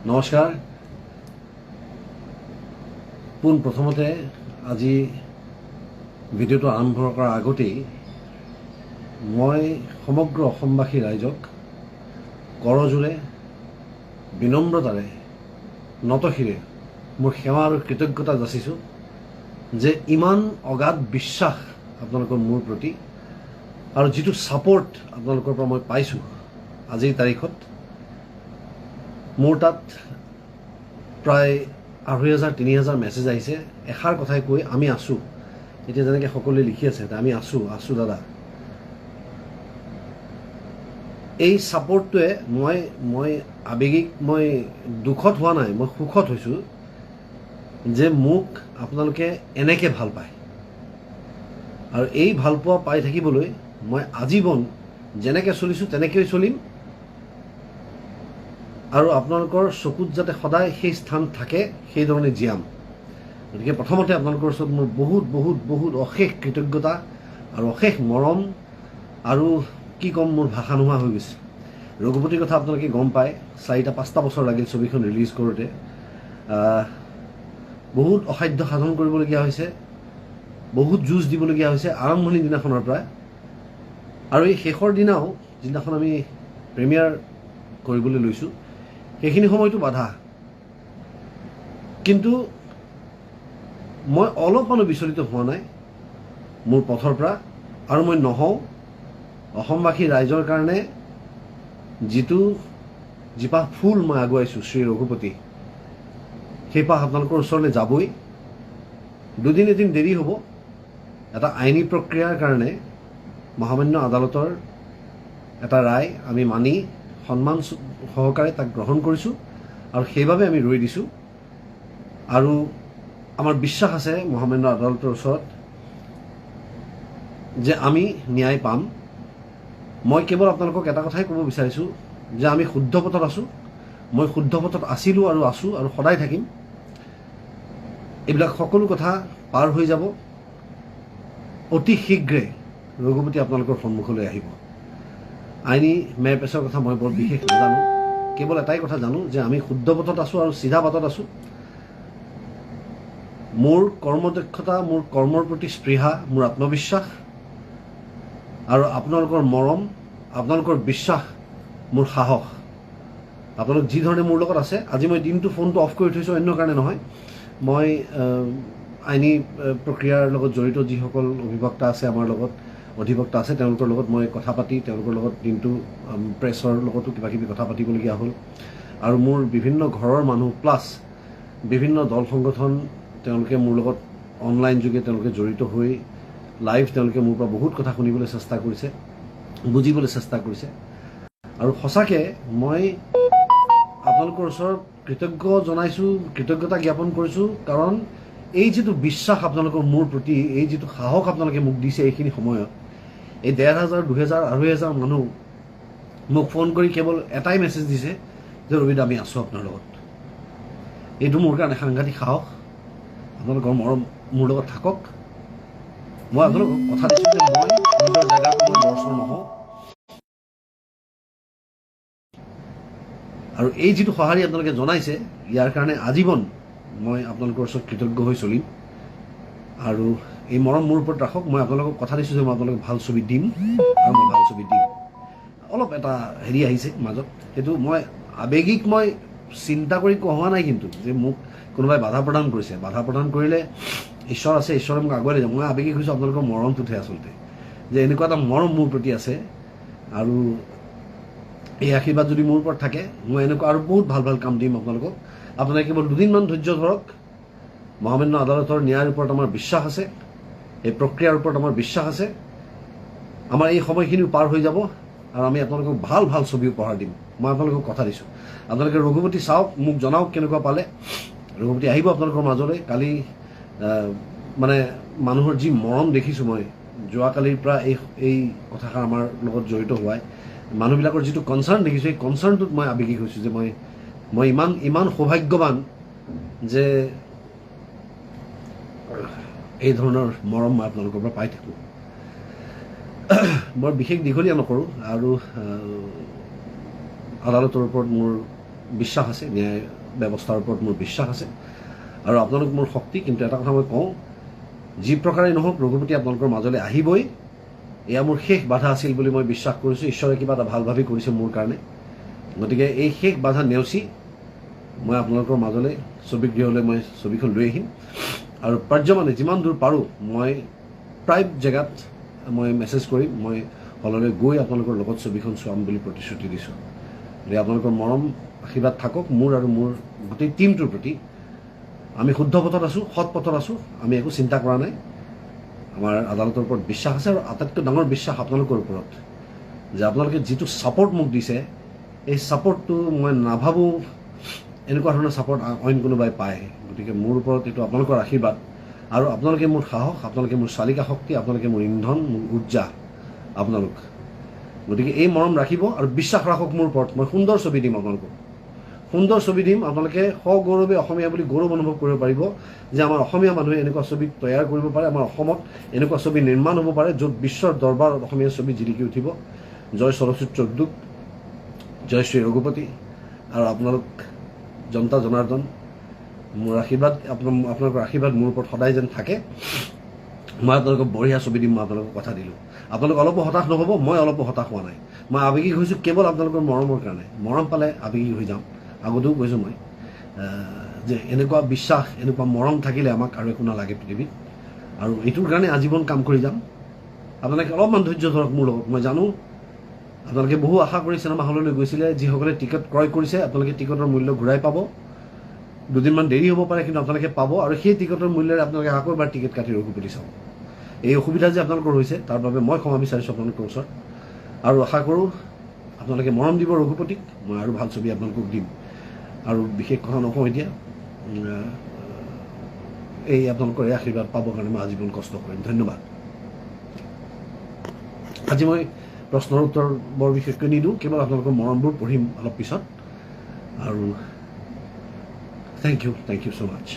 নমস্কাৰ। প্ৰথমতে আজি ভিডিঅ'টো আৰম্ভ কৰাৰ আগতেই মই সমগ্ৰ অসমবাসী ৰাইজক কৰজোৰে বিনম্ৰতাৰে নতশিৰে মোৰ সেৱা আৰু কৃতজ্ঞতা যাচিছোঁ যে ইমান অগাধ বিশ্বাস আপোনালোকৰ মোৰ প্ৰতি আৰু যিটো ছাপোৰ্ট আপোনালোকৰ পৰা মই পাইছোঁ আজিৰ তাৰিখত মোৰ তাত প্ৰায় ২,৫০০-৩,০০০ মেছেজ আহিছে এষাৰ কথাই কৈ আমি আছোঁ। এতিয়া যেনেকৈ সকলোৱে লিখি আছে আমি আছোঁ দাদা। এই ছাপোৰ্টটোৱে মই আৱেগিক মই দুখত হোৱা নাই, মই সুখত হৈছোঁ যে মোক আপোনালোকে এনেকৈ ভাল পায় আৰু এই ভালপোৱা পাই থাকিবলৈ মই আজীৱন যেনেকৈ চলিছোঁ তেনেকৈ চলিম আৰু আপোনালোকৰ চকুত যাতে সদায় সেই স্থান থাকে সেইধৰণে জীয়াম। গতিকে প্ৰথমতে আপোনালোকৰ ওচৰত মোৰ বহুত বহুত বহুত অশেষ কৃতজ্ঞতা আৰু অশেষ মৰম আৰু কি ক'ম, মোৰ ভাষা নোহোৱা হৈ গৈছে। ৰঘুপতিৰ কথা আপোনালোকে গম পায়, ৪-৫টা বছৰ লাগিল ছবিখন ৰিলিজ কৰোঁতে। বহুত অসাধ্য সাধন কৰিবলগীয়া হৈছে, বহুত যুঁজ দিবলগীয়া হৈছে আৰম্ভণিৰ দিনাখনৰ পৰা, আৰু এই শেষৰ দিনাও যিদিনাখন আমি প্ৰিমিয়াৰ কৰিবলৈ লৈছোঁ সেইখিনি সময়তো বাধা। কিন্তু মই অলপমানো বিচলিত হোৱা নাই মোৰ পথৰ পৰা, আৰু মই নহওঁ। অসমবাসী ৰাইজৰ কাৰণে যিপাহ ফুল মই আগুৱাইছোঁ শ্ৰী ৰঘুপতি, সেই পাহ আপোনালোকৰ ওচৰলৈ যাবই। দুদিন এদিন দেৰি হ'ব, এটা আইনী প্ৰক্ৰিয়াৰ কাৰণে মহামান্য আদালতৰ এটা ৰায় আমি মানি সন্মান সহকাৰে তাক গ্ৰহণ কৰিছোঁ আৰু সেইবাবে আমি ৰৈ দিছোঁ। আৰু আমাৰ বিশ্বাস আছে মহামান্য আদালতৰ ওচৰত যে আমি ন্যায় পাম। মই কেৱল আপোনালোকক এটা কথাই ক'ব বিচাৰিছোঁ যে আমি শুদ্ধ পথত আছোঁ, মই শুদ্ধ পথত আছিলোঁ আৰু আছোঁ আৰু সদায় থাকিম। এইবিলাক সকলো কথা পাৰ হৈ যাব, অতি শীঘ্ৰে ৰঘুপতি আপোনালোকৰ সন্মুখলৈ আহিব। আইনী মেৰপেচৰ কথা মই বৰ বিশেষ নাজানো, কেৱল এটাই কথা জানো যে আমি শুদ্ধ পথত আছোঁ আৰু চিধা পথত আছোঁ। মোৰ কৰ্মদক্ষতা, মোৰ কৰ্মৰ প্ৰতি স্পৃহা, মোৰ আত্মবিশ্বাস আৰু আপোনালোকৰ মৰম, আপোনালোকৰ বিশ্বাস মোৰ সাহস। আপোনালোক যি ধৰণে মোৰ লগত আছে, আজি মই দিনটো ফোনটো অফ কৰি থৈছোঁ অন্য কাৰণে নহয়। মই আইনী প্ৰক্ৰিয়াৰ লগত জড়িত যিসকল অধিবক্তা আছে আমাৰ লগত, অধিবক্তা আছে, তেওঁলোকৰ লগত মই কথা পাতি তেওঁলোকৰ লগত দিনটো প্ৰেছৰ লগতো কিবাকিবি কথা পাতিবলগীয়া হ'ল। আৰু মোৰ বিভিন্ন ঘৰৰ মানুহ প্লাছ বিভিন্ন দল সংগঠন তেওঁলোকে মোৰ লগত অনলাইন যোগে তেওঁলোকে জড়িত হৈ লাইভ তেওঁলোকে মোৰ পৰা বহুত কথা শুনিবলৈ চেষ্টা কৰিছে, বুজিবলৈ চেষ্টা কৰিছে। আৰু সঁচাকৈ মই আপোনালোকৰ ওচৰত কৃতজ্ঞতা জ্ঞাপন কৰিছোঁ, কাৰণ এই যিটো বিশ্বাস আপোনালোকৰ মোৰ প্ৰতি, এই যিটো সাহস আপোনালোকে মোক দিছে এইখিনি সময়ত, এই ১,৫০০, ২,০০০, ২,৫০০ মানুহ মোক ফোন কৰি কেৱল এটাই মেছেজ দিছে যে ৰবিদা আমি আছোঁ আপোনাৰ লগত। এইটো মোৰ কাৰণে সাংঘাতিক সাহস। আপোনালোকৰ মৰম মোৰ লগত থাকক। মই আপোনালোকক কথা দিছোঁ যে মই নিজৰ জেগাত কোনো দৰ্শন নহওঁ, আৰু এই যিটো সঁহাৰি আপোনালোকে জনাইছে ইয়াৰ কাৰণে আজীৱন মই আপোনালোকৰ ওচৰত কৃতজ্ঞ হৈ চলিম। আৰু এই মৰম মোৰ ওপৰত ৰাখক। মই আপোনালোকক কথা দিছোঁ যে মই আপোনালোকক ভাল ছবি দিম আৰু মই ভাল ছবি দিম। অলপ এটা হেৰি আহিছে মাজত, সেইটো মই আৱেগিক মই চিন্তা কৰি কোৱা নাই, কিন্তু যে মোক কোনোবাই বাধা প্ৰদান কৰিছে। বাধা প্ৰদান কৰিলে ঈশ্বৰ আছে, ঈশ্বৰে মোক আগুৱাই লৈ যাব। মই আৱেগিক হৈছোঁ আপোনালোকৰ মৰমটোতহে আচলতে, যে এনেকুৱা এটা মৰম মোৰ প্ৰতি আছে, আৰু এই আশীৰ্বাদ যদি মোৰ ওপৰত থাকে মই এনেকুৱা আৰু বহুত ভাল ভাল কাম দিম আপোনালোকক। আপোনালোকে কেৱল দুদিনমান ধৈৰ্য ধৰক। মহামান্য আদালতৰ ন্যায়ৰ ওপৰত আমাৰ বিশ্বাস আছে, এই প্ৰক্ৰিয়াৰ ওপৰত আমাৰ বিশ্বাস আছে। আমাৰ এই সময়খিনিও পাৰ হৈ যাব আৰু আমি আপোনালোকক ভাল ভাল ছবি উপহাৰ দিম। মই আপোনালোকক কথা দিছোঁ। আপোনালোকে ৰঘুপতি চাওক, মোক জনাওক কেনেকুৱা পালে। ৰঘুপতি আহিব আপোনালোকৰ মাজলৈ। কালি মানে মানুহৰ যি মৰম দেখিছোঁ মই যোৱাকালিৰ পৰা এই কথাষাৰ আমাৰ লগত জড়িত হোৱাই, মানুহবিলাকৰ যিটো কনচাৰ্ণ দেখিছোঁ, এই কনচাৰ্ণটোত মই আৱেগিক হৈছোঁ যে মই ইমান সৌভাগ্যৱান যে এই ধৰণৰ মৰম মই আপোনালোকৰ পৰা পাই থাকোঁ। বৰ বিশেষ দীঘলীয়া নকৰোঁ, আৰু আদালতৰ ওপৰত মোৰ বিশ্বাস আছে, ন্যায় ব্যৱস্থাৰ ওপৰত মোৰ বিশ্বাস আছে আৰু আপোনালোক মোৰ শক্তি। কিন্তু এটা কথা মই কওঁ, যি প্ৰকাৰে নহওক ৰঘুপতি আপোনালোকৰ মাজলৈ আহিবই। এয়া মোৰ শেষ বাধা আছিল বুলি মই বিশ্বাস কৰিছোঁ। ঈশ্বৰে কিবা এটা ভাল ভাবি কৰিছে মোৰ কাৰণে। গতিকে এই শেষ বাধা নেওচি মই আপোনালোকৰ মাজলৈ ছবিগৃহলৈ মই ছবিখন লৈ আহিম আৰু পাৰ্যমানে যিমান দূৰ পাৰোঁ মই প্ৰায় জেগাত মই মেছেজ কৰিম, মই হললৈ গৈ আপোনালোকৰ লগত ছবিখন চোৱাম বুলি প্ৰতিশ্ৰুতি দিছোঁ। গতিকে আপোনালোকৰ মৰম আশীৰ্বাদ থাকক মোৰ আৰু মোৰ গোটেই টীমটোৰ প্ৰতি। আমি শুদ্ধ পথত আছোঁ, সৎ পথত আছোঁ, আমি একো চিন্তা কৰা নাই। আমাৰ আদালতৰ ওপৰত বিশ্বাস আছে আৰু আটাইতকৈ ডাঙৰ বিশ্বাস আপোনালোকৰ ওপৰত যে আপোনালোকে যিটো ছাপৰ্ট মোক দিছে, এই ছাপৰ্টটো মই নাভাবোঁ এনেকুৱা ধৰণৰ ছাপৰ্ট অইন কোনোবাই পায়। গতিকে মোৰ ওপৰত এইটো আপোনালোকৰ আশীৰ্বাদ আৰু আপোনালোকে মোৰ সাহস, আপোনালোকে মোৰ চালিকা শক্তি, আপোনালোকে মোৰ ইন্ধন, মোৰ উৰ্জা আপোনালোক। গতিকে এই মৰম ৰাখিব আৰু বিশ্বাস ৰাখক মোৰ ওপৰত। মই সুন্দৰ ছবি দিম আপোনালোকক, সুন্দৰ ছবি দিম। আপোনালোকে সগৌৰৱে অসমীয়া বুলি গৌৰৱ অনুভৱ কৰিব পাৰিব যে আমাৰ অসমীয়া মানুহে এনেকুৱা ছবি তৈয়াৰ কৰিব পাৰে, আমাৰ অসমত এনেকুৱা ছবি নিৰ্মাণ হ'ব পাৰে য'ত বিশ্বৰ দৰবাৰত অসমীয়া ছবি জিলিকি উঠিব। জয় চলচ্চিত্ৰ উদ্যোগ, জয় শ্ৰী ৰঘুপতি আৰু আপোনালোক জনতা জনাৰ্দন। মোৰ আশীৰ্বাদ, আপোনালোকৰ আশীৰ্বাদ মোৰ ওপৰত সদায় যেন থাকে। মই আপোনালোকক বঢ়িয়া ছবি দিম, মই আপোনালোকক কথা দিলোঁ। আপোনালোক অলপো হতাশ নহ'ব, মই অলপো হতাশ হোৱা নাই। মই আৱেগিক হৈছোঁ কেৱল আপোনালোকৰ মৰমৰ কাৰণে। মৰম পালে আৱেগিক হৈ যাওঁ। আগতেও কৈছোঁ মই যে এনেকুৱা বিশ্বাস, এনেকুৱা মৰম থাকিলে আমাক আৰু একো নালাগে পৃথিৱীত। আৰু এইটোৰ কাৰণে আজীৱন কাম কৰি যাম। আপোনালোকে অলপমান ধৈৰ্য ধৰক মোৰ লগত। মই জানো আপোনালোকে বহু আশা কৰি চিনেমা হললৈ গৈছিলে। যিসকলে টিকট ক্ৰয় কৰিছে আপোনালোকে টিকটৰ মূল্য ঘূৰাই পাব। দুদিনমান দেৰি হ'ব পাৰে, কিন্তু আপোনালোকে পাব আৰু সেই টিকটৰ মূল্যৰে আপোনালোকে আকৌ এবাৰ টিকট কাটি ৰঘুপতি চাব। এই অসুবিধা যে আপোনালোকৰ হৈছে তাৰ বাবে মই ক্ষমা বিচাৰিছোঁ আপোনালোকৰ ওচৰত আৰু আশা কৰোঁ আপোনালোকে মৰম দিব ৰঘুপতিক। মই আৰু ভাল ছবি আপোনালোকক দিম আৰু বিশেষ কথা নকওঁ এতিয়া। এই আপোনালোকৰ এই আশীৰ্বাদ পাবৰ কাৰণে মই আজীৱন কষ্ট কৰিম। ধন্যবাদ। আজি মই প্ৰশ্নৰ উত্তৰ বৰ বিশেষকৈ নিদিওঁ, কেৱল আপোনালোকৰ মৰমবোৰ পঢ়িম অলপ পিছত। আৰু থেংক ইউ ছ' মাছ।